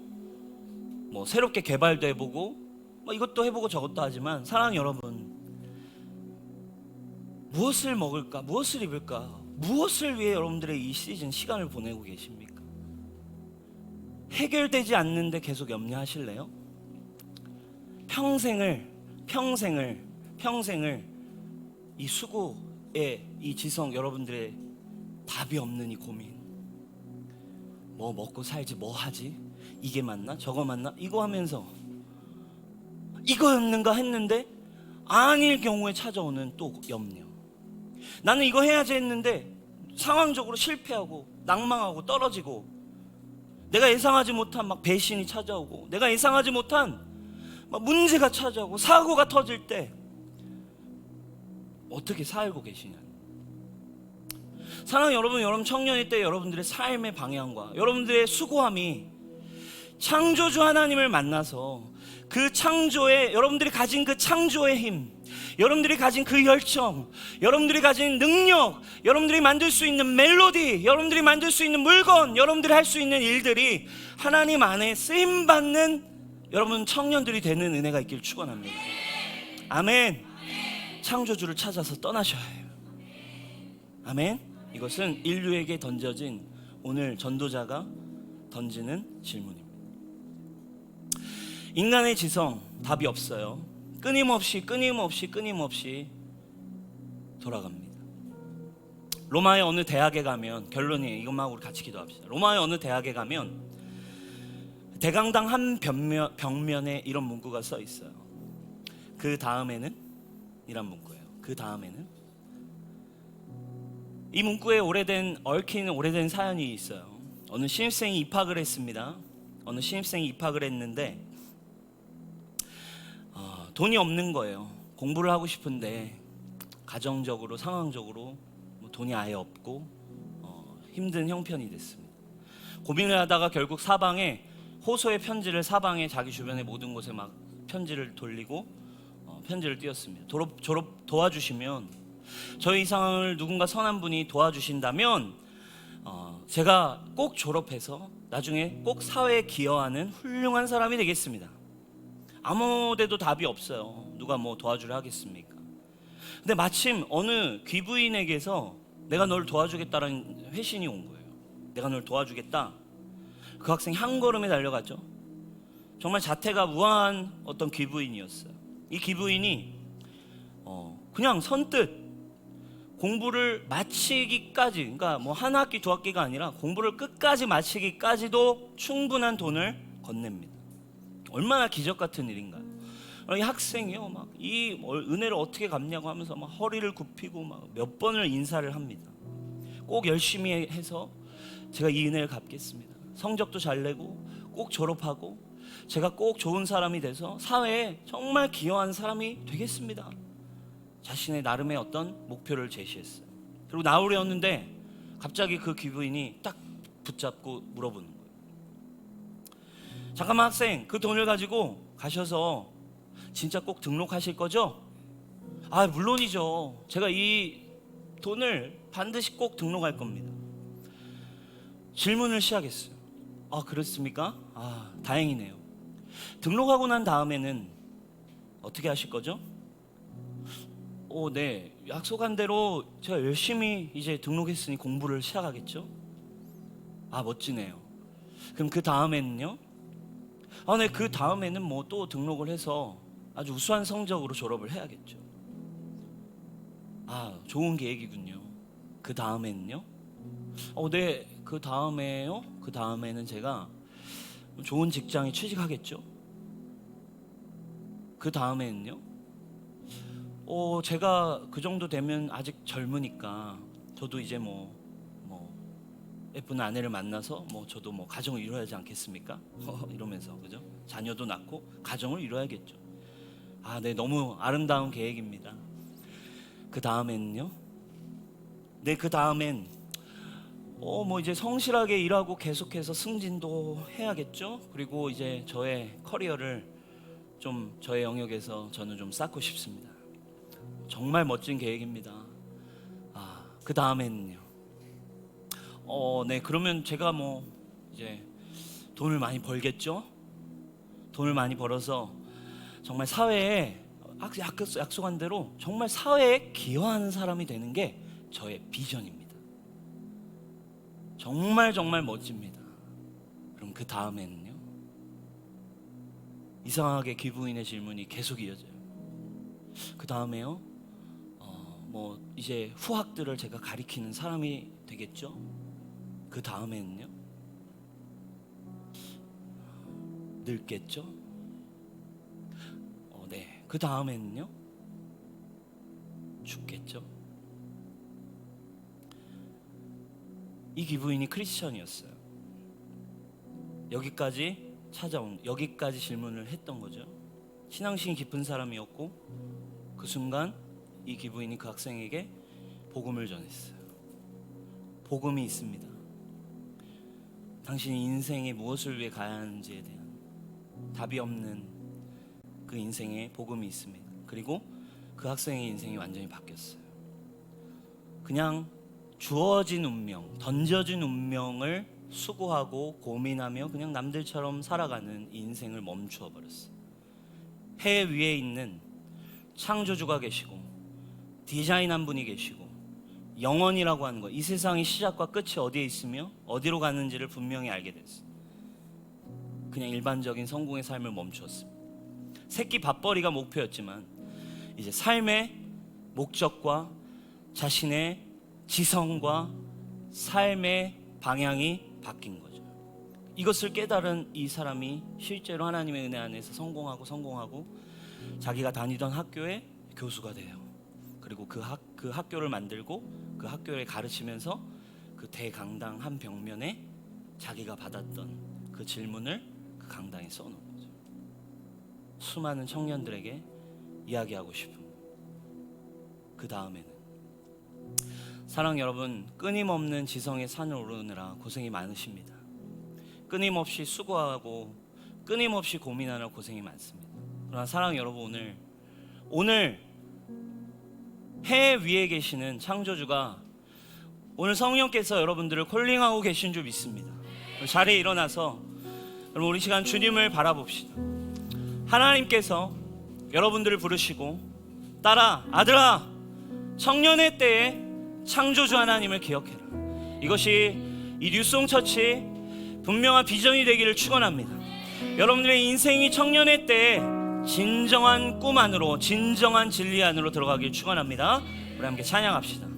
뭐 새롭게 개발도 해보고 뭐 이것도 해보고 저것도 하지만 사랑하는 여러분, 무엇을 먹을까, 무엇을 입을까, 무엇을 위해 여러분들의 이 시즌 시간을 보내고 계십니까? 해결되지 않는데 계속 염려하실래요? 평생을 이 수고의 이 지성, 여러분들의 답이 없는 이 고민, 뭐 먹고 살지, 뭐 하지, 이게 맞나 저거 맞나 이거 하면서 이거였는가 했는데 아닐 경우에 찾아오는 또 염려. 나는 이거 해야지 했는데 상황적으로 실패하고 낭망하고 떨어지고, 내가 예상하지 못한 막 배신이 찾아오고, 내가 예상하지 못한 막 문제가 찾아오고 사고가 터질 때 어떻게 살고 계시냐. 사랑하는 여러분, 여러분 청년일 때 여러분들의 삶의 방향과 여러분들의 수고함이 창조주 하나님을 만나서 그 창조의, 여러분들이 가진 그 창조의 힘, 여러분들이 가진 그 열정, 여러분들이 가진 능력, 여러분들이 만들 수 있는 멜로디, 여러분들이 만들 수 있는 물건, 여러분들이 할 수 있는 일들이 하나님 안에 쓰임받는 여러분 청년들이 되는 은혜가 있기를 축원합니다. 아멘. 창조주를 찾아서 떠나셔야 해요. 아멘. 이것은 인류에게 던져진 오늘 전도자가 던지는 질문입니다. 인간의 지성 답이 없어요. 끊임없이 돌아갑니다. 로마의 어느 대학에 가면, 결론이 이것만 하고 우리 같이 기도합시다. 로마의 어느 대학에 가면 대강당 한 벽면에 이런 문구가 써 있어요. 그 다음에는, 이란 문구예요. 그 다음에는. 이 문구에 얽히는 오래된 사연이 있어요. 어느 신입생이 입학을 했습니다. 어느 신입생이 입학을 했는데 돈이 없는 거예요. 공부를 하고 싶은데 가정적으로, 상황적으로 돈이 아예 없고 힘든 형편이 됐습니다. 고민을 하다가 결국 사방에 호소의 편지를, 사방에 자기 주변의 모든 곳에 막 편지를 돌리고 편지를 띄웠습니다. 졸업 도와주시면, 저희 이 상황을 누군가 선한 분이 도와주신다면 제가 꼭 졸업해서 나중에 꼭 사회에 기여하는 훌륭한 사람이 되겠습니다. 아무 데도 답이 없어요. 누가 뭐 도와주려 하겠습니까? 근데 마침 어느 귀부인에게서 내가 널 도와주겠다라는 회신이 온 거예요. 내가 널 도와주겠다. 그 학생이 한 걸음에 달려갔죠. 정말 자태가 우아한 어떤 귀부인이었어요. 이 귀부인이 그냥 선뜻 공부를 마치기까지, 그러니까 뭐 한 학기 두 학기가 아니라 공부를 끝까지 마치기까지도 충분한 돈을 건넵니다. 얼마나 기적 같은 일인가요? 이 학생이요, 막 이 은혜를 어떻게 갚냐고 하면서 막 허리를 굽히고 막 몇 번을 인사를 합니다. 꼭 열심히 해서 제가 이 은혜를 갚겠습니다. 성적도 잘 내고 꼭 졸업하고 제가 꼭 좋은 사람이 돼서 사회에 정말 기여한 사람이 되겠습니다. 자신의 나름의 어떤 목표를 제시했어요. 그리고 나오려는데 갑자기 그 기부인이 딱 붙잡고 물어보는 거예요. 잠깐만 학생, 그 돈을 가지고 가셔서 진짜 꼭 등록하실 거죠? 아, 물론이죠. 제가 이 돈을 반드시 꼭 등록할 겁니다. 질문을 시작했어요. 아, 그렇습니까? 아, 다행이네요. 등록하고 난 다음에는 어떻게 하실 거죠? 네, 약속한 대로 제가 열심히 이제 등록했으니 공부를 시작하겠죠? 아, 멋지네요. 그럼 그 다음에는요? 아, 네, 그 다음에는 뭐 또 등록을 해서 아주 우수한 성적으로 졸업을 해야겠죠. 아, 좋은 계획이군요. 그 다음에는요? 네, 그 다음에요? 그 다음에는 제가 좋은 직장에 취직하겠죠? 그 다음에는요? 제가 그 정도 되면 아직 젊으니까 저도 이제 뭐 예쁜 아내를 만나서 저도 가정을 이루어야지 않겠습니까? 이러면서, 그죠? 자녀도 낳고 가정을 이루어야겠죠. 아, 네, 너무 아름다운 계획입니다. 그 다음에는요? 네, 그 다음엔 이제 성실하게 일하고 계속해서 승진도 해야겠죠? 그리고 이제 저의 커리어를 좀 저의 영역에서 저는 좀 쌓고 싶습니다. 정말 멋진 계획입니다. 아, 그 다음에는요? 네, 그러면 제가 이제 돈을 많이 벌겠죠? 돈을 많이 벌어서 정말 사회에 약속한 대로 정말 사회에 기여하는 사람이 되는 게 저의 비전입니다. 정말 정말 멋집니다. 그럼 그 다음에는요? 이상하게 기부인의 질문이 계속 이어져요. 그 다음에요? 이제 후학들을 제가 가리키는 사람이 되겠죠? 그 다음에는요? 늙겠죠? 네. 그 다음에는요? 죽겠죠? 이 기부인이 크리스천이었어요. 여기까지 질문을 했던 거죠. 신앙심이 깊은 사람이었고, 그 순간 이 기부인이 그 학생에게 복음을 전했어요. 복음이 있습니다. 당신이 인생에 무엇을 위해 가야 하는지에 대한 답이 없는 그 인생에 복음이 있습니다. 그리고 그 학생의 인생이 완전히 바뀌었어요. 그냥 주어진 운명, 던져진 운명을 수고하고 고민하며 그냥 남들처럼 살아가는 이 인생을 멈추어 버렸어요. 해 위에 있는 창조주가 계시고 디자인한 분이 계시고 영원이라고 하는 것, 이 세상의 시작과 끝이 어디에 있으며 어디로 가는지를 분명히 알게 됐어요. 그냥 일반적인 성공의 삶을 멈추었습니다. 새끼 밥벌이가 목표였지만 이제 삶의 목적과 자신의 지성과 삶의 방향이 바뀐 거죠. 이것을 깨달은 이 사람이 실제로 하나님의 은혜 안에서 성공하고 자기가 다니던 학교의 교수가 돼요. 그리고 그 학교를 만들고 그 학교에 가르치면서 그 대강당 한 벽면에 자기가 받았던 그 질문을 그 강당에 써놓은 거죠. 수많은 청년들에게 이야기하고 싶은 거예요. 그 다음에는 사랑 여러분, 끊임없는 지성의 산을 오르느라 고생이 많으십니다. 끊임없이 수고하고 끊임없이 고민하느라 고생이 많습니다. 그러나 사랑 여러분, 오늘 해 위에 계시는 창조주가 오늘 성령께서 여러분들을 콜링하고 계신 줄 믿습니다. 자리에 일어나서 여러분 우리 시간 주님을 바라봅시다. 하나님께서 여러분들을 부르시고 딸아, 아들아, 청년의 때에 창조주 하나님을 기억해라. 이것이 이 뉴송 처치 분명한 비전이 되기를 축원합니다. 여러분들의 인생이 청년의 때에 진정한 꿈 안으로, 진정한 진리 안으로 들어가길 축원합니다. 우리 함께 찬양합시다.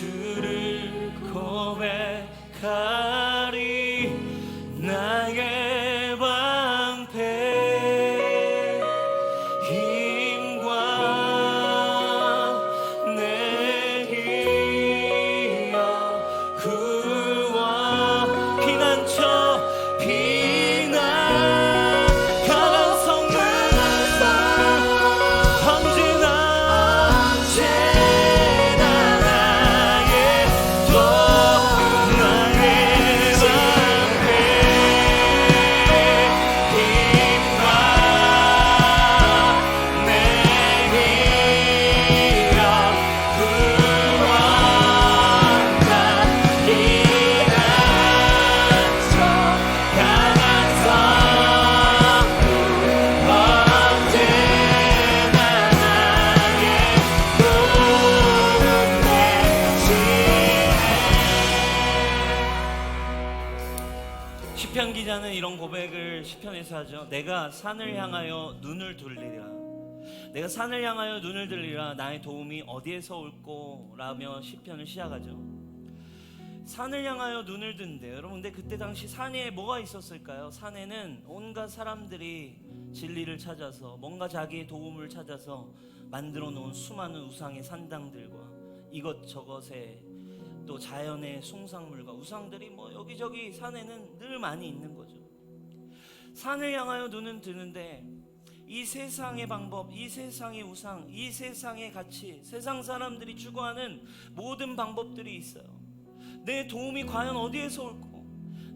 주를 고백하리. 나의 방패 힘과 내 힘이여 구원 피난처 강한 성문 언제나 나의 도 나의 시편 기자는 이런 고백을 시편에서 하죠. 내가 산을 향하여 눈을 돌리라. 내가 산을 향하여 눈을 들리라. 나의 도움이 어디에서 올꼬? 라며 시편을 시작하죠. 산을 향하여 눈을 든대요. 여러분, 근데 그때 당시 산에 뭐가 있었을까요? 산에는 온갖 사람들이 진리를 찾아서 뭔가 자기의 도움을 찾아서 만들어 놓은 수많은 우상의 산당들과 이것저것에 또 자연의 숭상물과 우상들이 뭐 여기저기 산에는 늘 많이 있는 거죠. 산을 향하여 눈은 드는데 이 세상의 방법, 이 세상의 우상, 이 세상의 가치, 세상 사람들이 추구하는 모든 방법들이 있어요. 내 도움이 과연 어디에서 올고,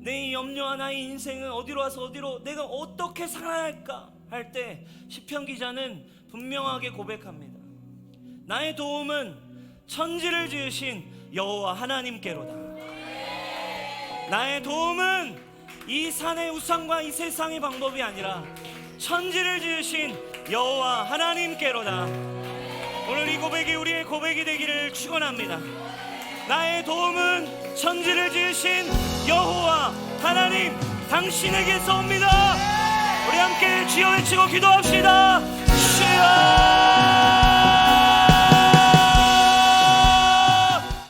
내 염려와 나의 인생은 어디로 와서 어디로 내가 어떻게 살아야 할까 할 때 시편 기자는 분명하게 고백합니다. 나의 도움은 천지를 지으신 여호와 하나님께로다. 나의 도움은 이 산의 우상과 이 세상의 방법이 아니라 천지를 지으신 여호와 하나님께로다. 오늘 이 고백이 우리의 고백이 되기를 축원합니다. 나의 도움은 천지를 지으신 여호와 하나님 당신에게서 옵니다. 우리 함께 주여 외치고 기도합시다. 주여.